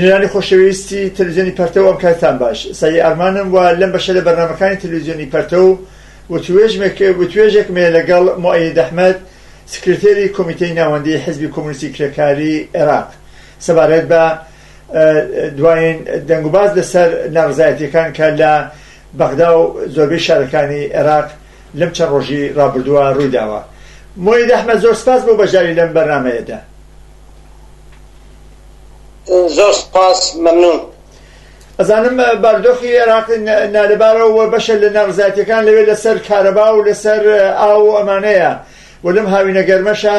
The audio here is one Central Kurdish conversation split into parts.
ژنانی خۆشەویستی تەلەڤیزیۆنی پەرتەو ئەم کاتتان باش. سەعی ئارمانم وە لەم بەشە لە بەرنامەکانی تەلەڤیزیۆنی پەرتەو وتوێژێکمێ لەگەڵ موعەید ئەحمەد سکرتێری کۆمیتەی ناوەندی حیزبی کۆمونیستی کرێکاری عێراق سەبارەت بە دوایین دەنگوباز لەسەر ناڕزایەتیەکان کە لە بەغدا و زۆربەی شارەکانی عێراق لەم چەند ڕۆژی ڕابردووە ڕوویداوە. موعەید ئەحمەد زۆر سپاس بۆ بەشداری لەم بەرنامەیەدا. زۆر سپاس، مەمنون. ئەزانم بارودۆخی عێراق نالەبارەوە بەشە لە ناڕزایەتیەکان لەوێ لەسەر کارەبا و لەسەر ئاو و ئەمانەیە و لەم هاوینە گەرمەشە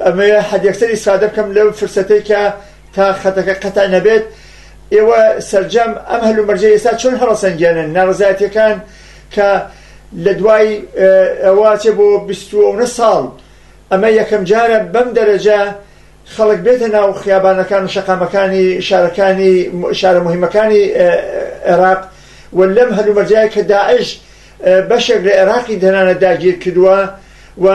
ئەمەیە حەدیەکسەر ئیسفادە بکەم لەو فرسەتەی کە تا خەتەکە قەتع نەبێت. ئێوە سەرجەم ئەم هەلومەرجە ئێستا چۆن هەڵەسەنگێنن ناڕزایەتیەکان کە لە دوای ئەوە چێ بۆ 29 ساڵ ئەمە یەکەم جارە بەم دەرەجە خەڵک بێتە ناو خیابانەکان و شەقامەکانی شارە مهمەکانی عێراق و لەم هەلومەرجەیە کە داعش بەشێک لە عێراقی دەنانە داگیر کردووە و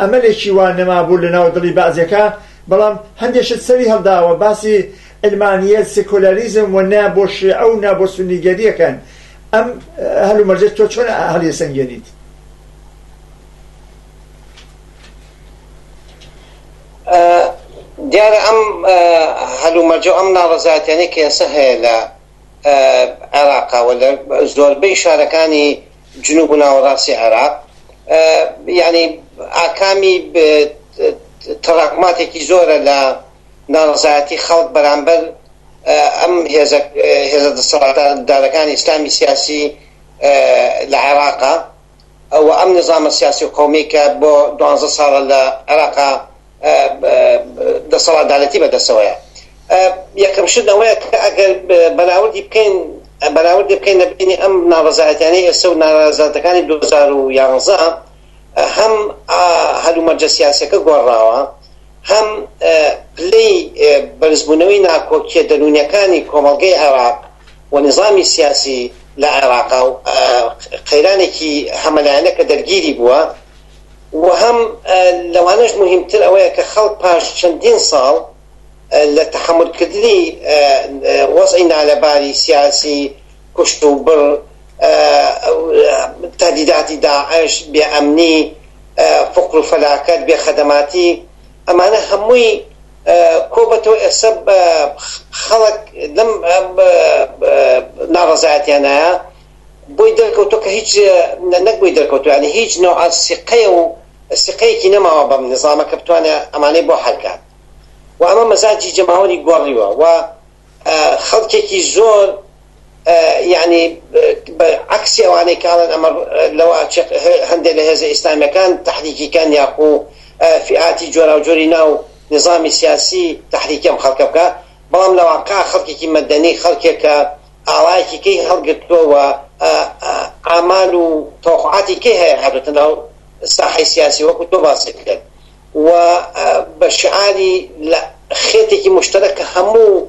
ئەمەلێکی وان نەمابوو لە ناو دڵی بەعزیەکە، بەڵام هەندێشت سەری هەڵداوە باسی علمانیەت سێکۆلاریزم و نا بۆ شیعە و نا بۆ سونیگەریەکەن. ئەم هەلومەرجە تۆ چۆن هەڵیەسەنگێنیت؟ دیارە ئەم هەلومەرجە و ئەم ناڕزایەتیانەی کە ئێستا هەیە لە عێراقا و لە زۆربەی شارەکانی جنوب و ناوەڕاستی عێراق یعنی ئاکامی تەڕاکماتێکی زۆرە لە ناڕزایەتی خەڵک بەرامبەر ئەم هێزە دەسەڵاتدارەکانی ئیسلامی سیاسی لە عێراقا و ئەم نظامە سیاسی و قەومی کە بۆ 12 ساڵە لە عێراقا دەسەڵاتدارەتی بەدەستەوەیە. یەکەم شت ئەوەیە کە ئەگەر بەراوردی بکەین نەبینی ئەم ناڕزایەتیانەی ئێستا و ناڕزایەتەکانی 2011 هەم هەلومەرجە سیاسیەکە گۆڕاوە، هەم پلەی بەرزبوونەوەی ناکۆکیە دەرونیەکانی کۆمەڵگەی عێراق و نظامی سیاسی لە عێراقا و قەیرانێکی هەمەلایەنە کە دەرگیری بووە و هەم لەوانەش مهمتر ئەوەیە کە خەڵک پاش چەندین ساڵ لە تەحملکردنی وەزعی نالەباری سیاسی کوشت و بڕ تهدیداتی داعش بێئەمنی فقر و فەلاکەت بێخەدەماتی ئەمانە هەمووی کۆبەتەوە ئێستا خەڵک لەم ناڕزایەتیانەیە بۆی دەرکەوتۆ کە هیچ نەک بۆی دەرکەوتۆ یعنی هیچ نوع سقەیە و سقەیەکی نەماوە بەم نظامە کە بتوانێت ئەمانەی بۆ حەلکات و ئەمە مەزاجی جەماوەری گۆڕیوە و خەڵکێکی زۆر یعنی عکسی ئەوانەی کاڵن ئەمە لەوە هەندێک لە هێزە ئیسلامیەکان تحریکیکان یاخۆ فئاتی جۆرا و جۆری ناو نظامی سیاسی تحریکەم خەڵکە بکە، بەڵام لە واقع خەڵکێکی مەدەنی خەڵکێکە ئاڵایەکی کەی هەڵگرتووە ئامال و تەوقعاتی کەی هەیە هاتوتە ناو ساحەی سیاسی وەکو تۆ باسی کرد و بە شعاری لە خێتێکی مشتەرەک کە هەموو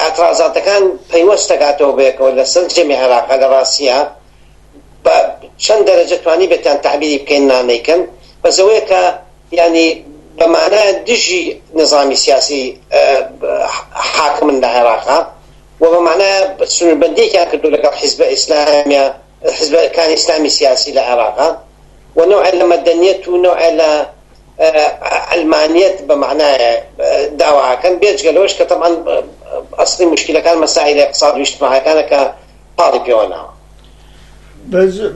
ئەترازاتەکان پەیوەست دەکاتەوە بەیەکەوە لەسەر جەمی عێراقا لە ڕاستیە بە چەند دەرەجە توانی بێتیان تعبیری بکەین نانەیکەن بەزەوەیە کە یعنی بەمانە دژی نظامی سیاسی حاکمن لە عێراقا و بەمانە سنووربەندیەکیان کردو لەگەڵ حیزبە ئیسلامیە حیزبەکانی ئیسلامی سیاسی لە عێراقا و نوعە لە مەدەنیەت و نوعە لە علمانیت بمعنای داواکەن بێجگەلەوەش کە طبعا ئەسڵی مشکلەکان مەسائل اقتصاد و اجتماعیەکانە کە پاڵی پێوەناوە.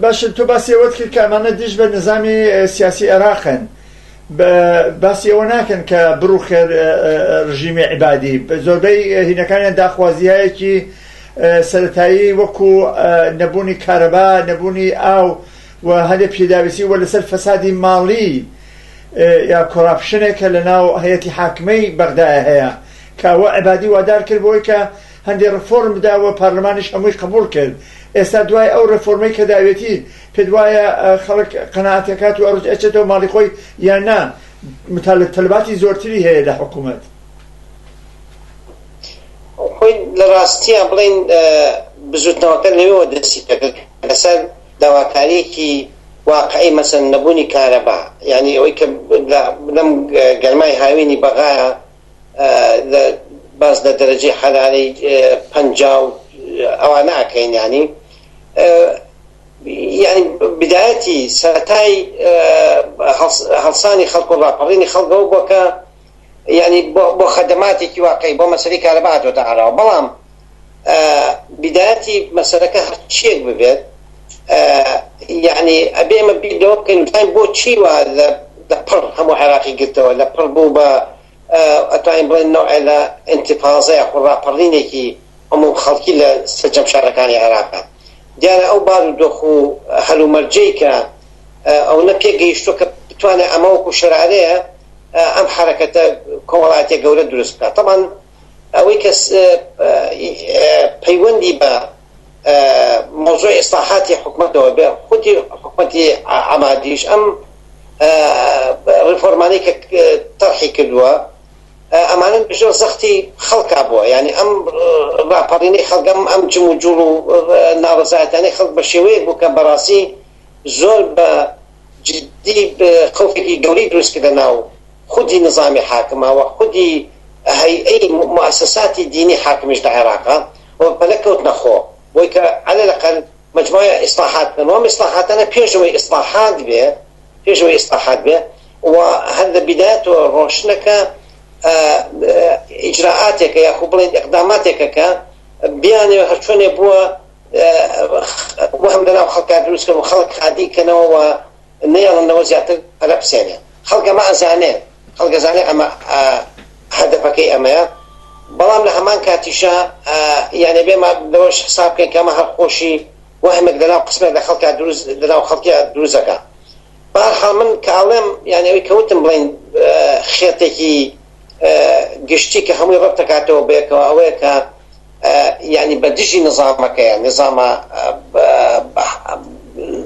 باش تۆ باسی ئەوەت کرد کە ئەمانە دژ بە نظامی سیاسی عێراقن، باسی ئەوە ناکەن کە بڕوخێر ڕژیمی عیبادی زۆربەی هینەکانیان داخوازیایەکی سەرەتایی وەکو نەبوونی کارەبا، نەبوونی ئاو و هەندێک پێداویستی وە لەسەر فەسادی ماڵی یا کۆڕاپشنێکە لە ناو هەیەتی حاکمەی بەغدایە هەیە کە ئەوە عیبادی وادار کرد بۆی کە هەندێک ڕفۆرم بداوە پارلەمانیش هەمووی قبول کرد. ئێستا دوای ئەو ڕفۆرمەی کە داوێتی پێ وایە خەڵک قەناعەتەکات و ئەڕۆژ ئەچێتەوە ماڵی خۆی یان نا متالباتی زۆرتری هەیە لە حکوومەت؟ خۆی لە ڕاستیە بڵێن بزوتنەوەکە لەوێەوە دەستی پێکرد لەسەر داواکاریەکی واقعی مەسەن نەبوونی کارەبا، یعنی ئەوەی کە لەم گەرمای هاوینی بەغایە باز لدرجة حراري 50 أوانا كاين يعني بدايتي ساتاي هلساني خلق الرابريني خلقه بوكا يعني بو خدماتي كي واقعي بو مسألة كهرباء وتعالى بلام بدايتي مسألة هرشيك ببيت يعني أبي ما بيدو كان تايم بو تشي ولا بر هم عراقي قلت ولا بر بوبا أتايم بين نوع على انتفاضة الرابريني كي هم خلقي لسجم شاركاني عراقا دیارە ئەو بار و دۆخ و هەلو مەرجەیکە ئەو نە پێگەیشتۆ کە بتوانێت ئەمەوەکو شەرارەیە ئەم حرەکەتە کۆمەڵایەتیە گەورە دروست بکات. طبعاً ئەوەی کە پەیوەندی بە مۆزوعی ئیسلاحاتی حکومەتەوە بێ خودی حکومەتی عەمادیش ئەم ڕیفۆرمانەی کە تەرحی کردووە ئەمانە بژۆ زەختی خەڵکا بووە، یعنی ئەم ڕاپەڕینەی خەڵک ئەم جم و جوڵ و ناڕەزایەتانەی خەڵک بە شێوەیەک بوو کە بەڕاستی زۆر بە جدی خەوفێکی گەورەی دروستکردە ناو خودی نظامی حاکمەوە خودی هەیئەی موسساتی دینی حاکمیش لە عێراقا و بەلە کەوتنە خۆ بۆی کە عەلە لەقەل مجموعە ئیسلاحات بن و ئەم ئیسلاحاتانە پێشەوەی ئیسلاحات بێ و هەر لە بیدایەتەوە ڕۆشنەکە ئیجراعاتێکە یاخۆ بڵێن ئەقداماتێکە کە بیانێ هەرچۆنێ بووە وەهم لەناو خەڵکا دروستکەن و خەڵک خادیکەنەوە و نەیەڵنەوە زیاتر هەرە بسێنێ خەڵک ئەمە ئەزانێ خەڵک ئەزانێ ئەمە هەدەفەکەی ئەمەیە بەڵام لە هەمان کاتیشە یانێ بێمە لەوەش حساب بکەین کە ئەمە هەر خۆشی وەهمێک لەناو قسمێک لە خەڵکا لەناو خەڵکیە دروستەکە. بەهەرحاڵ من کە ئەڵێم یانێ ئەوەی کەوتم بڵێن خێتێکی گشتی کە هەمووی ڕەت دەکاتەوە بێکەوە ئەوەیە کە یعنی بە دژی نظامەکەیە نظامە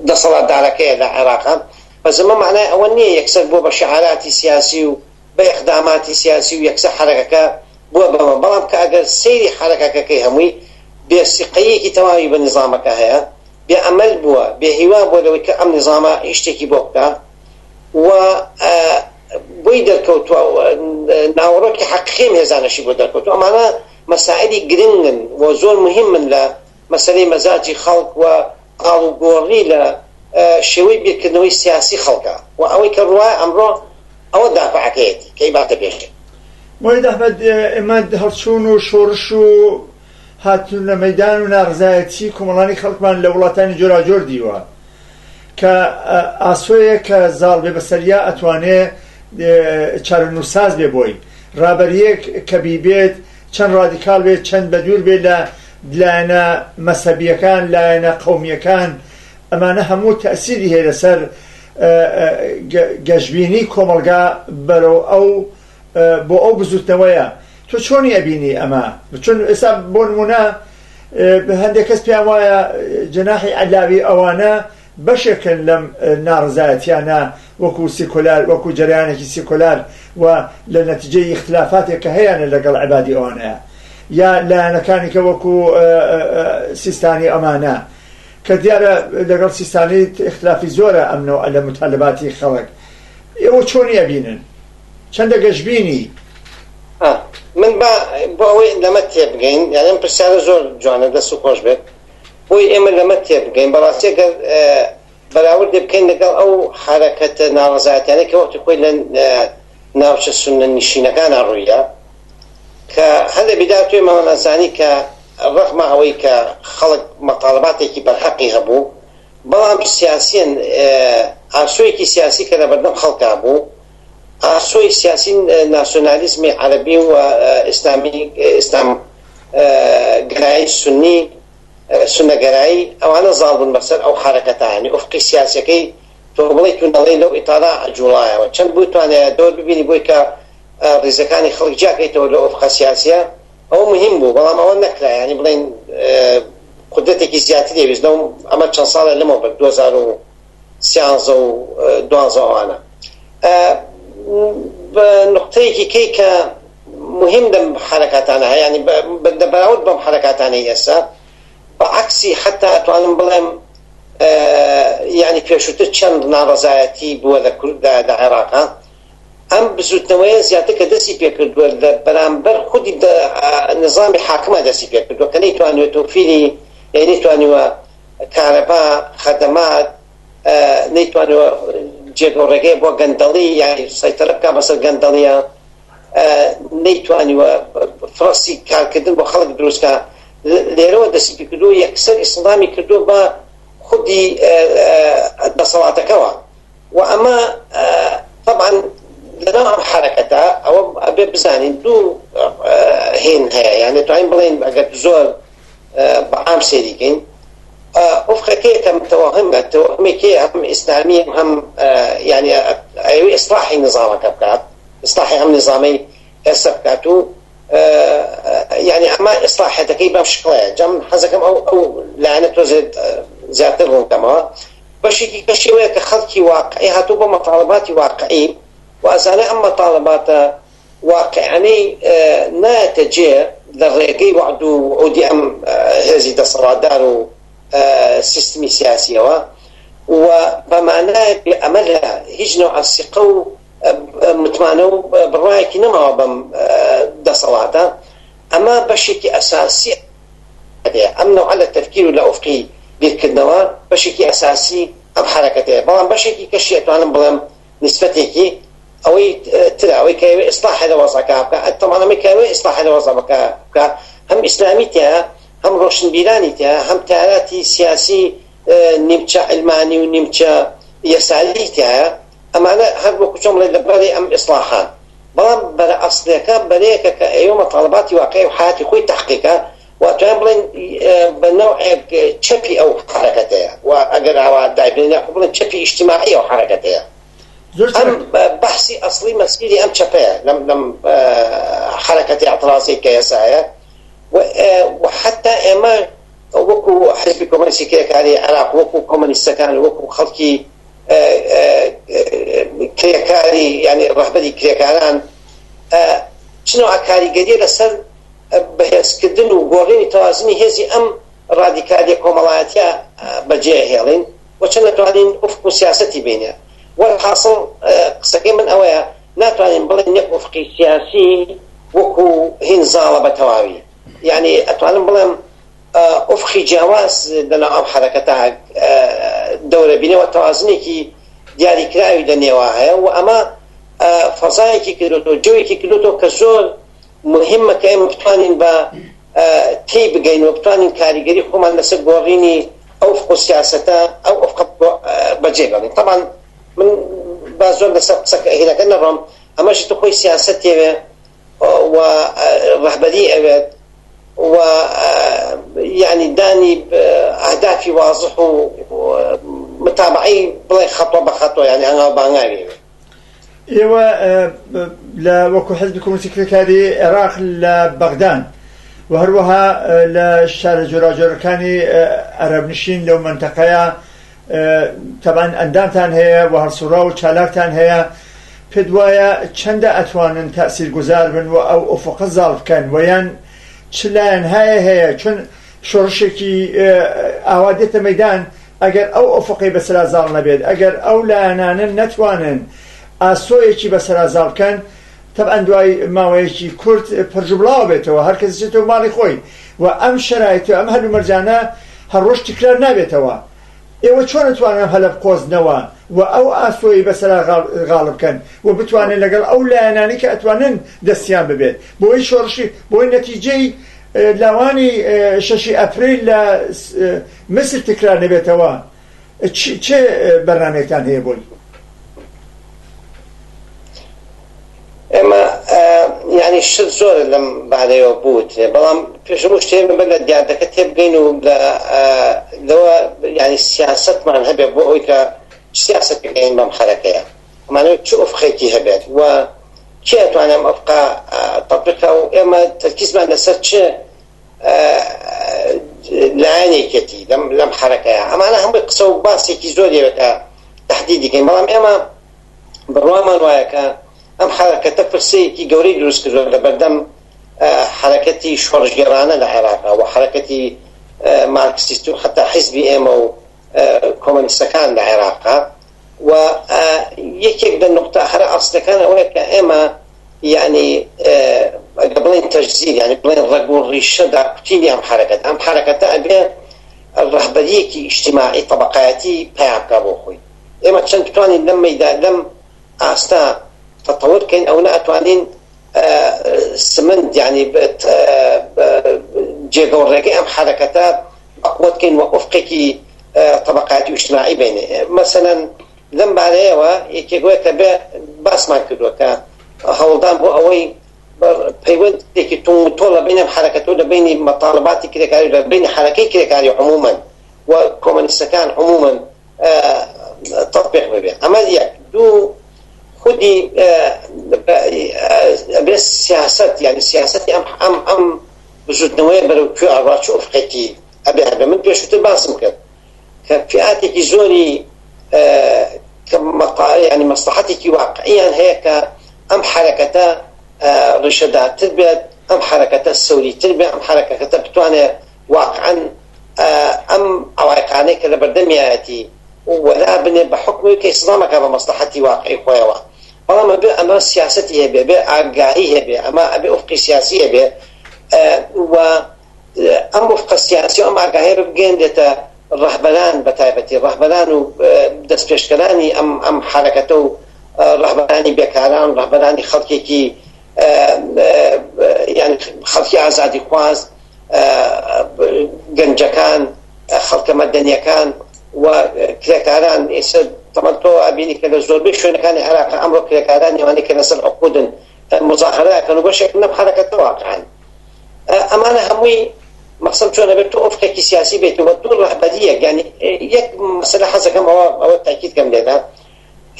دەسەڵاتدارەکەیە لە عێراقا بەس ئەمە معنای ئەوە نییە یەکسەر بووە بە شعاراتی سیاسی و بە ئیقداماتی سیاسی و یەکسەر حرەکەکە بووە بەمە بەڵام کە ئەگەر سەیری حرەکەکەی هەمووی بێسیقەیەکی تەواوی بە نظامەکە هەیە بێ ئەمەل بووە بێ هیوا بووە لەوەی کە ئەم نظامە شتێکی بۆ بکە و بۆی دەرکەوتووە ناوەڕۆکی حەقیقیم هێزانەشی بۆ دەرکەوتووە. ئەمانە مەسائلی گرنگن و زۆر مهمن لە مەسەلەی مەزاجی خەڵک و ئاڵوگۆڕی لە شێوەی بیرکردنەوەی سیاسی خەڵکە و ئەوەی کە ڕوایە ئەمڕۆ ئەوە دافعەکەیەتی کە باتە پێشتر. مۆید ئەحمەد ئێمە هەڵچوون و شۆڕش و هاتوون لە مەیدان و ناڕزایەتی کۆمەڵانی خەڵکمان لە وڵاتانی جۆراجۆر دیوە کە ئاسۆیە کە زاڵ بێ بەسەریا ئەتوانێ چارەنووساز بێ بۆی ڕابەریەک کە بیبێت چەند ڕادیکال بێت چەند بەدوور بێت لە لایەنە مەسەبیەکان لایەنە قەومیەکان ئەمانە هەموو تەئسیری هەیە لەسەر گەشتبینی کۆمەلگا بەرەو ئەو بۆ ئەو بزوتنەوەیە. تۆ چۆنی ئەبینی ئەمە؟ چۆن ئێستا بۆ نمونە هەندێک کەس پێیان وایە جەناحی عەلاوی ئەوانە بەشێکن لەم ناڕزایەتیانە وەکو سیکولار وەکو جەریانێکی سیکولار و لە نەتیجەی اختلافاتێک کە هەیەە لەگەڵ عیبادی ئەوانەیە یا لایەنەکانی کە وەکو سیستانی ئەمانە کە دیارە لەگەڵ سیستانی اختلافی زۆرە ئەمنەوە لە متالباتی خەڵک. ئێوە چۆنی ئەبینن؟ چەندە گەشتبینی؟ من بۆ ئەوەی لەمە تێبگەین یعنی ئەم پرسیارە زۆر جوانە دەست و خۆش بێت بۆی ئێمە لەمە تێبگەین بەڕاستی ئەگەر بەراوردی بکەین لەگەڵ ئەو حرەکەتە ناڕزایەتیانەی کە وەختی خۆی لە ناوچە سونە نشینەکانە ڕوویە کە هەندە بیدا توێ مەوەنەزانی کە ڕەغمە ئەوەی کە خەڵک مەطالباتێکی بەرحەقی هەبوو بەڵام سیاسیەن ئاسۆیەکی سیاسی کە لە بەردەم خەڵکا بوو ئاسۆی سیاسی ناسیۆنالیزمی عەرەبی و ئیسلام گەرایی سونی سونەگەرایی ئەوانە زاڵ بوون بەسەر ئەو حرەکەتانی ئوفقی سیاسەکەی تۆ بڵێ تونەڵی لەو ئیتادا جوڵایەوە چەند بوو توانێت دۆر ببینی بۆی کە ڕێزەکانی خەڵک جاکەیتەوە لە ئوفقە سیاسیە ئەوە مهم بوو بەڵام ئەوە نەکرا ینی بڵێن قودرەتێکی زیاتر دەویست لەو ئەمە چەند ساڵە لەمەوە بە 2013 و 12 ئەوانە بە نقطەیەکی کەی کە مهم لەم حرەکاتانە هەیە ینی بەراورد بەم حرەکاتانەی ئێستا بەعکسی حتا ئەتوانم بڵێم یعنی پێشووتر چەند ناڕەزایەتی بووە لە عێراقا ئەم بزوتنەوەیە زیاتر کە دەستی پێ کردووە لە بەرامبەر خودی نظامی حاکمە دەستی پێ کردووە کە نەیتوانوێت تۆفیری نەیتوانیوە کارەبا خەدەمات نەیتوانوە جێگەڕێگەی بۆ گەندەڵی یانی سەیتەرە بکات بەسەر گەندەڵیە نەیتوانیوە فڕەسی کارکردن بۆ خەڵک دروستکە لێرەوە دەستی پێ کردووە یەکسەر ئیسلامی کردووە بە خودی دەسەڵاتەکەەوە و ئەمە طبعا لەناو ئەم حرەکەتە ئەوە ئەبێ بزانین دوو هێن هەیە یعنی توانین بڵێن ئەگەر زۆر بەعام سێریکەین ئۆفقەکەیەکە متەوەهمە تەوەهمێکی هەم ئیسلامی هەم یعنی ئەوێ ئیسلاحی نظامەکە بکات ئیسلاحی هەم نظامەی ئێستا بکات و یعنی ئەمە ئیسلاحەتەکەی بەم شکڵەیە جەم حەزەکەم ئەو لایەنە تۆزێ زیاتر ڕوونکەمەوە بەشێکی کەشێوەیە کە خەڵکی واقعی هاتوو بۆ مەطالباتی واقعی و ئەزانێ ئەم مەطالباتە واقعانەی نایەتە جێ لە ڕێگەی وعد و عودی ئەم هێزی دەسەڵاتدار و سیستمی سیاسیەوە و بەمانایە ئەمە لە هیچ نوع سیقە و متمانە و بڕایەکی نەماوە بەم دەسەڵاتە ئەمە بەشێکی ئەساسی ئەم نوع لە تەفکیر و لە ئوفقی بیرکردنەوە بەشێکی ئەساسی ئەم حرەکەتەیە بەڵام بەشێکی کەشی ئەتوانم بڵێم نسبەتێکی ئەوەی ترە ئەوەی کە ئەوێ ئیسلاحە لە وەزعەکە بکە ئەتەمانەمەی کە ئەوێ ئیسلاحە لە وەزع بکە هەم ئیسلامی تایە هەم ڕۆشنبیرانی تایە هەم تاراتی سیاسی نیمچە ئەلمانی و نیمچە یەساری تایە ئەمانە هەر وەکو چۆن بڵێن لەبەرەی ئەم ئیسلاحان بەڵام بەرە ئەسڵیەکە بەرەیەکە کە ئێوە مەطالباتی واقعی و حیاتی خۆی تەحقیقە واتوان بڵێن بە نەوعێک چەپی ئەو حرەکەتەیە و ئەگەر ئاوا دایبێنە بڵێن چەپی ئیجتیماعی ئەو حرەکەتەیە ئەم بەحسی ئەسڵی مەسیری ئەم چەپەیە لەم حرەکەتی اعتراضی کە ئێسایە و حتا ئێمە وەکو حزبی کۆمۆنیستی کرێکاری عێراق وەکو کۆمۆنیستەکان وەکو خەڵکی کرێکاری یعنی ڕەهبەری کرێکاران چنەوە کاریگەریە لەسەر بەهێزکردن و گۆڕینی تەوازنی هێزی ئەم ڕادیکالیە کۆمەڵایەتیە بەجێهێڵین و چەند ناتوانین ئوفق و سیاسەتی بینێ وەحاصڵ قسەکەی من ئەوەیە ناتوانین بڵێن یەک ئوفقی سیاسی وەکو هین زاڵە بە تەواوی یعنی ئەتوانم بڵێم ئوفقی جیاواز لەناو ئەم حرەکەتە دەورە بینەوە تەوازنێکی دیاریکراوی لە نێوا هەیە و ئەمە فەزایەکی کردوتەوە جوێکی کردوتەوە کە زۆر مهمە کە ئێمە بتوانین بە تێی بگەین و بتوانین کاریگەری خۆمان لەسەر گۆڕینی ئەو ئوفق و سیاسەتە ئەو ئوفق بەجێبێڵین طبعا من با زۆر لەسەر قسەکە هێنەکە نەڕۆم ئەمەش خۆی سیاسەتێوێ و ڕەهبەری ئەوێت و يعني داني أهدافي واضح ومتابعي بلاي خطوة بخطوة يعني أنا بانغاري إيوه لا وكو حزب كومونيستي كريكاري عراق لبغداد وهروها لشارع جوراجوركاني عرب نشين لو منطقة طبعا أندامتان هي وهالصورة وشالاكتان هي بدوايا چند أتوانن تأثير گذار بن و أو أفق الظالف كان ويان چلان هەیە چون شۆڕشێکی ئاوادێتە مەیدان ئەگەر ئەو ئۆفقی بەسەرازاڵ نەبێت ئەگەر ئەو لایەنانە نەتوانن ئاسۆیەکی بەسەرازاڵ بکەن تەبعەن دوای ماوەیەکی کورت پڕژوبڵاو بێتەوە هەر کەس چێتەوە ماڵی خۆی و ئەم شەرایەت و ئەم هەلو مەرجانە هەڕۆژ تکرار نابێتەوە ئێوە چۆن نتوانن هەلە بقۆزنەوە و ئەو ئاسۆی بەسەرا غاڵب بکەن و بتوانن لەگەڵ ئەو لایەنانی کە ئەتوانن دەستیان ببێت بۆی شۆڕشی بۆی نەتیجەی لاوانی 6 ئەپریل لە مسر تکرار نەبێتەوە چه بەرنامەیەکتان هەیە بۆی؟ ئێمە یعنی شت زۆر لەم بارەیەوە بوت بەڵام پێشمو شتێ بە لە دیاردەکە تێبگەین و لەوە ینی سیاسەتمان هەبێت بۆ ئەوی کە سیاسەت بگەین بەم حرەکەیە ئەمانەوێت چ ئوفقێکی هەبێت و کێ ئەتوانێت ئەم ئوفقە تەطبیقە و ئێمە تەرکیزمان لەسەر چ لایەنێکێتی لەم حرەکەیە ئەمانە هەمووی قسە و باسێکی زۆرێکە تەحدیدی دەکەین بەڵام ئێمە بڕوامان وایە کە ئەم حرەکەتە پرسەیەکی گەورەی دروست کردووە لە بەردەم حرەکەتی شۆڕژگێڕانە لە عێراقا و حرەکەتی مارکسیست و حتا حیزبی ئێمە و کۆمۆنیستەکان لە عێراقا و یەکێک لە نقطە هەرە ئەسڵەکان ئەوەیە کە ئێمە یعنی بڵێن تەجزیر یعنی بڵێن ڕەگ و ڕیشە داکوتینی ئەم حرەکەتە ئەبێ ڕەهبەریەکی ئیجتیماعی طەبەقایەتی پیا بکە بۆ خۆی. ئێمە چەند بتوانین لەم مەیدا لەم ئاستا تەتەوور بکەین ئەو ناتوانین سمند یعنی جێگەوڕێگەی ئەم حرەکەتە بەقووت بکەین وە ئوفقێکی طبقاتی اجتماعی بینه مثلا لەم بارەیەوە یەکێکوەیە کە بێ باسمان کردووە کە هەوڵدان بۆ ئەوەی پەیوەندێکی تۆڵە بینە حرەکەت و لە بینی مەطالباتی کرێکاری لە بینی حرەکەی کرێکاری عموما و کۆمۆنیستەکان عموما تطبیق ببێ. ئەمە یەک. دوو خودی بێ سیاست یعنی سیاسەتی ئەم بزوتنەوەی بەرەو کوێ ئاڕاچ ئوفقێکی ئەبێ. من پێشووتر باسم کرد کە فئاتێکی زۆری يعني مصلحتێکی واقعیان هەیە کە ئەم حرەکەتە ڕیشەدارتر بێت، ئەم حرەکەتە سەوریتر بێت، ئەم حرەکەتە بتوانێت واقعا ئەم عوایقانەی کە لە بەردەمیایەتی وەلا بنێ بە حکمی کە ئیسلامەکە بە مەصلحەتی واقعی خۆیەوە. بەڵام ئەمە سیاسەتی هەبێ، بێ ئاگاهی هەبێ، ئەمە ئەبێ ئوفقی سیاسی هەبێ و ئەم وفقە سیاسی و ئەم ئاگاهی بگەێنرێتە ڕەهبەران بەتایبەتی ڕەهبەران و دەستپێشکەرانی ئەم حرەکەتە و ڕەهبەرانی بێکاران، ڕەهبەرانی خەڵکێکی یعنی خەڵکی ئازادی خواز، گەنجەکان، خەڵکە مەدەنیەکان و کرێکاران. ئێستا تەمەن تۆ ئابینی کە لە زۆربەی شوێنەکانی عێراق ئەمڕۆ کرێکاران ئەوانەی کە لەسەر عقودن مزاحەرەکەن و بەشێک لەم حرەکەتە واقعان. ئەمانە هەمووی مقصد چۆنە بێت تۆ ئوفقێکی سیاسی بێت و دوو ڕەهبەریەک. یعنی یەک مەسەلە حەزەکەم ئەوە تاکید کەم لێدا،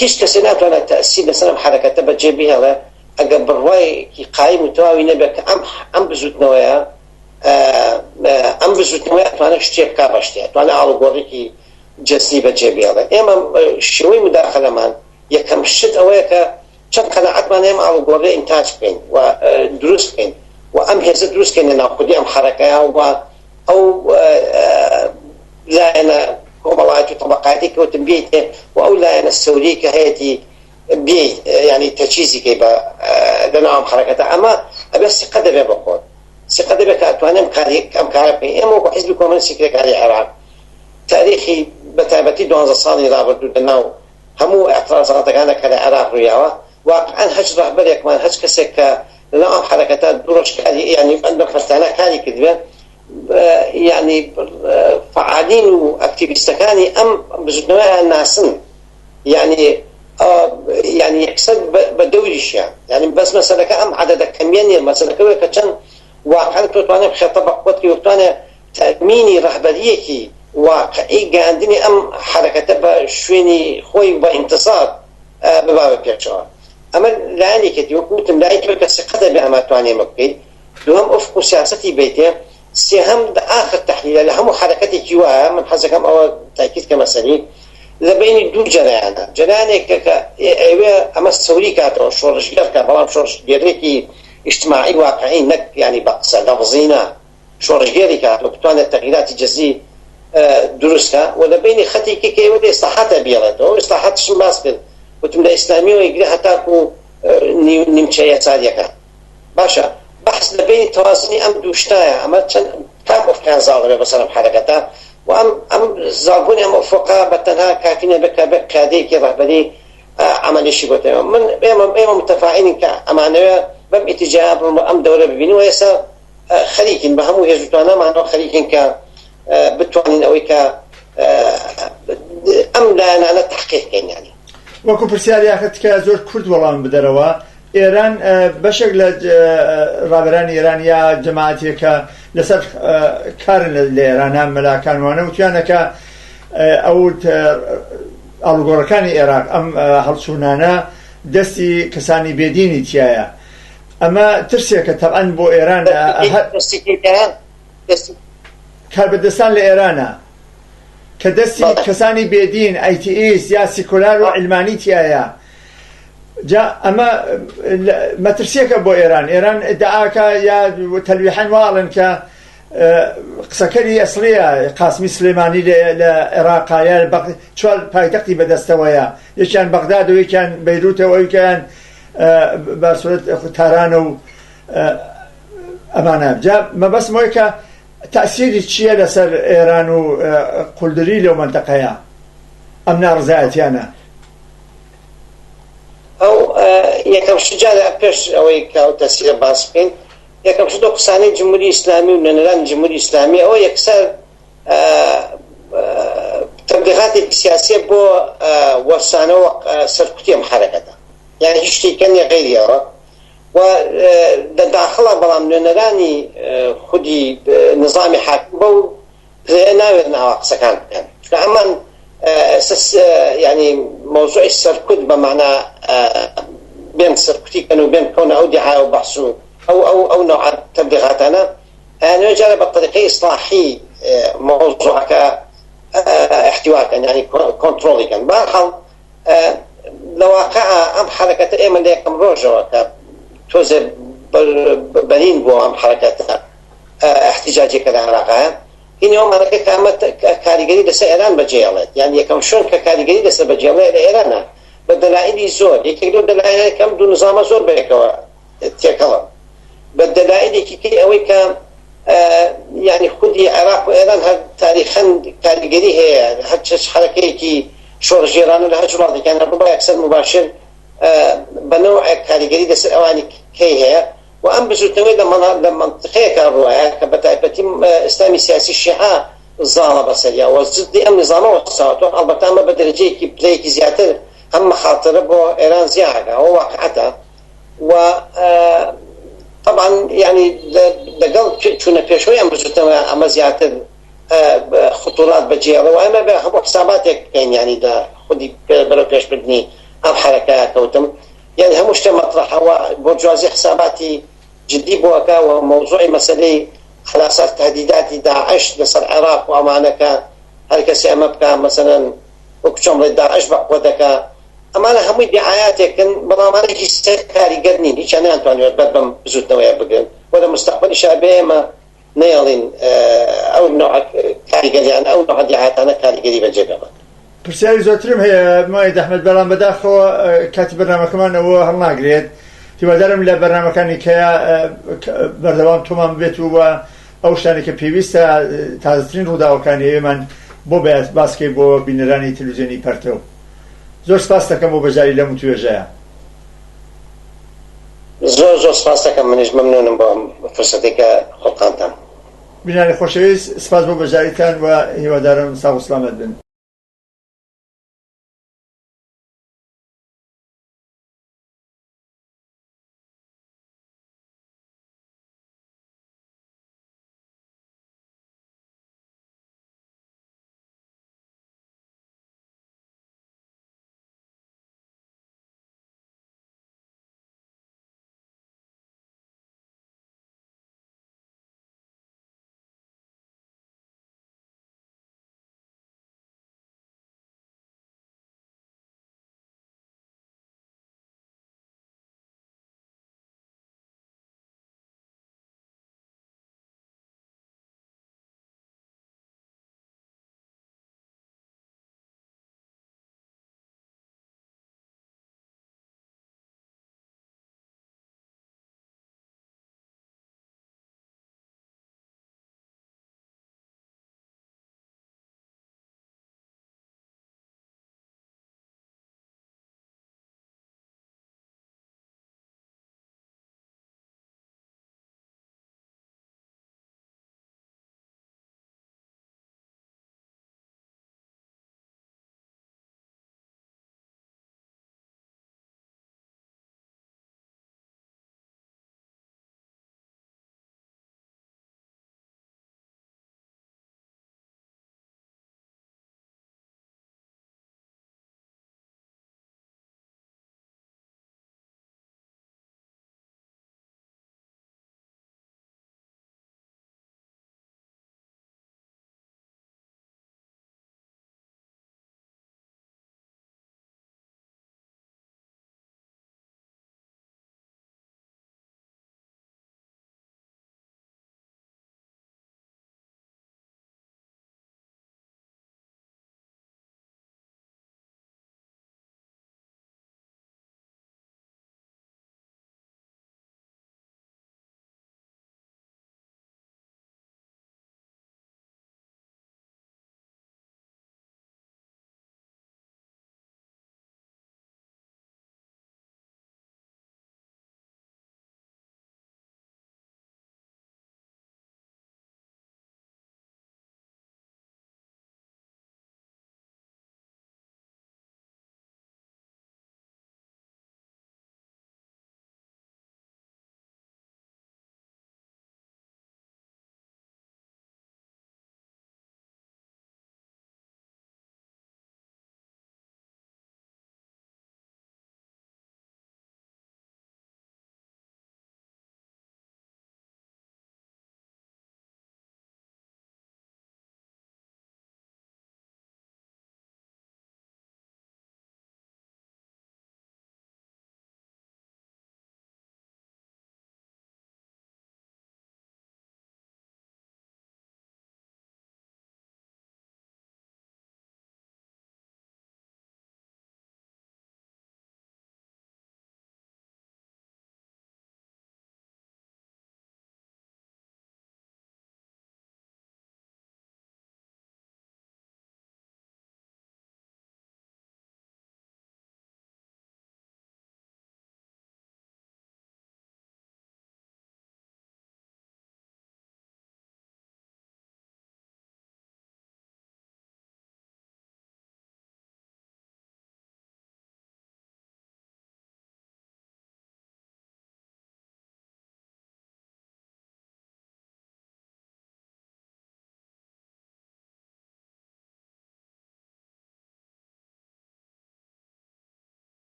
هیچ کەسێ ناتوانێت تەئسیر لەسەر ئەم حرەکەتە بەجێ بهێڵێ ئەگەر بڕوایەکی قایم و تەواوی نەبێت کە ئەم بزوتنەوەیە ئەتوانێت شتێک بکا بە شتێ، ئەتوانێت ئاڵوگۆڕێکی جەستی بەجێ بهێڵێ. ئێمە شێوەی مداخەلەمان یەکەم شت ئەوەیە کە چەند قەناعەتمان هەیە ئەم ئاڵوگۆڕێ ئینتاج بکەین و دروست بکەین و ئەم هێزە دروست بکەین لە ناوخودی ئەم حرەکەیە و ئەو لایەنە کۆمەڵایەتی و طەبەقاتی کەوتن بێتێ و ئەو لایەنە سەوری کە هەیەی بێ یعنی تەچیزیکەی لەناو ئەم حرەکەتە. ئەمە ئەبێ سقە دەبێ بە خۆت، سقە دەبێت کە ئەتوانێت ئەم کارە بکەین. ئێمە وەکو حیزبی کۆمۆنیستی کرێکاری عێراق تاریخی بەتایبەتی 12 ساڵی ڕابردوو لەناو هەموو ئەعتراضاتەکانە کە لە عێراق ڕوویاوە واقعا هەچ ڕەهبەرێکمان هەچ کەسێک کە لەناو ئەم حرەکەتە دوڕۆژکاری یعنی بەندە فەرتانە کاری کردوێت یعنی فعالین و ئەکتیڤیستەکانی ئەم بزوتنەوەیان ناسن یعنی یەکسەر بە دەوریشیان. یعنی بەس مەسەلەکە ئەم عەدەدە کەمیە نیە، مەسەلەکەوەیە کە چەند واقعا تۆ توانێت بخێتە بە قووەتکی و بتوانێت تەمینی ڕەهبەریەکی واقعی گەیاندنی ئەم حرەکەتە بە شوێنی خۆی بە ئینتیزار ببا پێچەوە. ئەمە لایەنێکێتی وەکوتم لایەنێک کە سقە دەبێ ئەمە توانێمە بکەیت. دووەم ئوفق و سیاسەتی بێتێ. سێهەم ئاخر تەحلیلە لە هەموو حرەکەتێکی وایە من حەزەکەم ئەوە تاکید کە مەسەلی لە بینی دوو جەرایانە، جەرایانێکە کە ئەوێ ئەمە سەوری کاتەوە شۆڕشگەر کە بەڵام شۆڕشگێڕێکی ئیجتیماعی واقعی نەک ینی بە قسە لەفزینە شۆڕشگێری کاتەوە بتوانێت تەغییراتی جەزئی دروستکە و لە بینی خەتێکی کە ئێوە ئیسلاحاتە بێڵێتەوە. ئیسلاحاتشم باس کرد وتم لە ئیسلامیەوە ئیگرێ هەتاکو نیمچەیە چاریەکە. باشە بەحث لە بینی تەوازنی ئەم دوو شتایە. ئەمە چەند کام ئوفقیان زاڵ دەبێت بەسەر ئەم حرەکەتە و ئەم زاڵبوونی ئەم ئوفقا بەتەنها کافی نەبێت بە کادەیەکی ڕەهبەری عملیشی بۆتەوە. من ئێمە متەفاعلین کە ئەمانەوێ بەم ئیتیجا بڕۆ ئەم دەورە ببینین و ئێستا خەریکین بە هەموو هێزوتوانەمانەوە خەریکین کە بتوانین ئەوەی کە ئەم لایەنانە تەحقیق بکەین. یعنی وەکو پرسیاری یاخت کە زۆر کورد وەڵام بدەرەوە، ئێران بەشێک لە ڕابەرانی ئێران یا جەماعەتێکە لەسەر کارن لە ئێرانە مەلاکانوانە وتیانەکە ئەو ئاڵوگۆڕەکانی عێراق ئەم هەڵچوونانە دەستی کەسانی بێدینی تایە. ئەمە ترسێکە تەبعەن بۆ ئێران کاربەدەستان لە ئێرانە کە دەستی کەسانی بێدین ئایتیئیست یا سیکولار و علمانی تایە. جا ئەمە مەترسیەکە بۆ ئێران. ئێران ئیدعاکە یا تەلویحەن واڵن کە قسەکەری ئەسڵیە قاسمی سلێمانی لە عێراقایە چوار پایتەختی بەدەستەوەیە، یەکیان بەغداد و یەکیان بەیروتەوە، یەکیان بەسوورەت تارانە و ئەمانە. جا مەبەستمەوەی کە تەسیری چییە لەسەر ئێران و قولدری لەو مەنتەقەیە ئەم ناڕزایەتیانە؟ ئەو یەکەم شجاع پێش ئەوەی کە ئەو تەسیرە باس بکەین، یەکەم شت قسانەی جمهوری ئیسلامی و نێرانی جمهوری ئیسلامی ئەوە یەکسەر تەبلیغاتی سیاسیە بۆ وەرسانەوە سەرکوتی ئەم حەرەکەتە، یعنی هیچ شتێکە نیە غەیری ئەوە. و داخڵە بەڵام نوێنەرانی خودی نظامی حاکم بە و ناوێت ناوە قسەکان بکەن، چونکە ئەمان يعني موضوع السركوت بمعنى بين سركوتي كانوا بين كون او دعايه وبحث او نوع تبليغات انا جرب بطريقه اصلاحي موضوع احتواء يعني كنترول كان بحال لو وقع ام حركه ايمن لكم روجو توزع بنين بو ام حركه احتجاجي كذا عراقها اليوم انا كانت كاريجري لسه ايران بجيالات، يعني كم شلون كاريجري لسه بجيالات ايران بالدلائل زور يكيدوا دلائل كم دون نظام زور بيكوا تيكلا بالدلائل كي اوي كان يعني خدي العراق وايران هذا تاريخا كاريجري هي هاتش حركه كي شور جيران لها جراد كان ربما اكثر مباشر بنوع كاريجري لسه اواني كي هي وأم بزوتنوي لما تخيك الرواية كبتايبتي إسلامي سياسي الشيعة الظالة بسرية وزد أم نظامه وصاته البته أما بدرجة كي بلايكي زيادة أما خاطر بو إيران زيادة هو واقعتها و طبعا يعني دقل شونا في شوية أم بزوتنوي أما زيادة خطورات بجيئة وأما بحبو حساباتك يعني دا خدي بلو كيش بدني أم حركات كوتم يعني هموش مطرح هو برجوازي حساباتي جدي بوكا وموضوع مسألة خلاصات تهديدات داعش لصر العراق وأمانك هل كسي أمبكا مثلا وكشم داعش بقودك أمانة همي دعايات لكن برامانه كاري قرنين إيش أنا أنتواني بدبم بزوتنا ويا بقن ولا مستقبل شعبي ما نيالين أو نوع كاري قريان أو نوع دعايات أنا كاري قريبا جيبا پرسیاری زۆرترم هەیە ماید ئەحمەد بەڵام بەداخەوە کاتی بەرنامەکەمانەوە هەڵناگرێت، هیوادارم لە بەرنامەکانی کەیە بەردەوام تۆمان بێت و ئەو شتانی کە پێویستە تازەترین ڕووداوەکانی ئێمان بۆ باسکەی بۆ بینەرانی تەلەڤیزیۆنی پەرتەو. زۆر سپاس دەکەم بۆ بەجاری لەم و توێژەیە. زۆر سپاس دەکەم، منیش مەمنونم بۆ فرسەتێکە خۆڵقانتان. بینەری خۆشەویست، سپاس بۆ بەجاریتان و هیوادارم ساغ و سلامەت بن.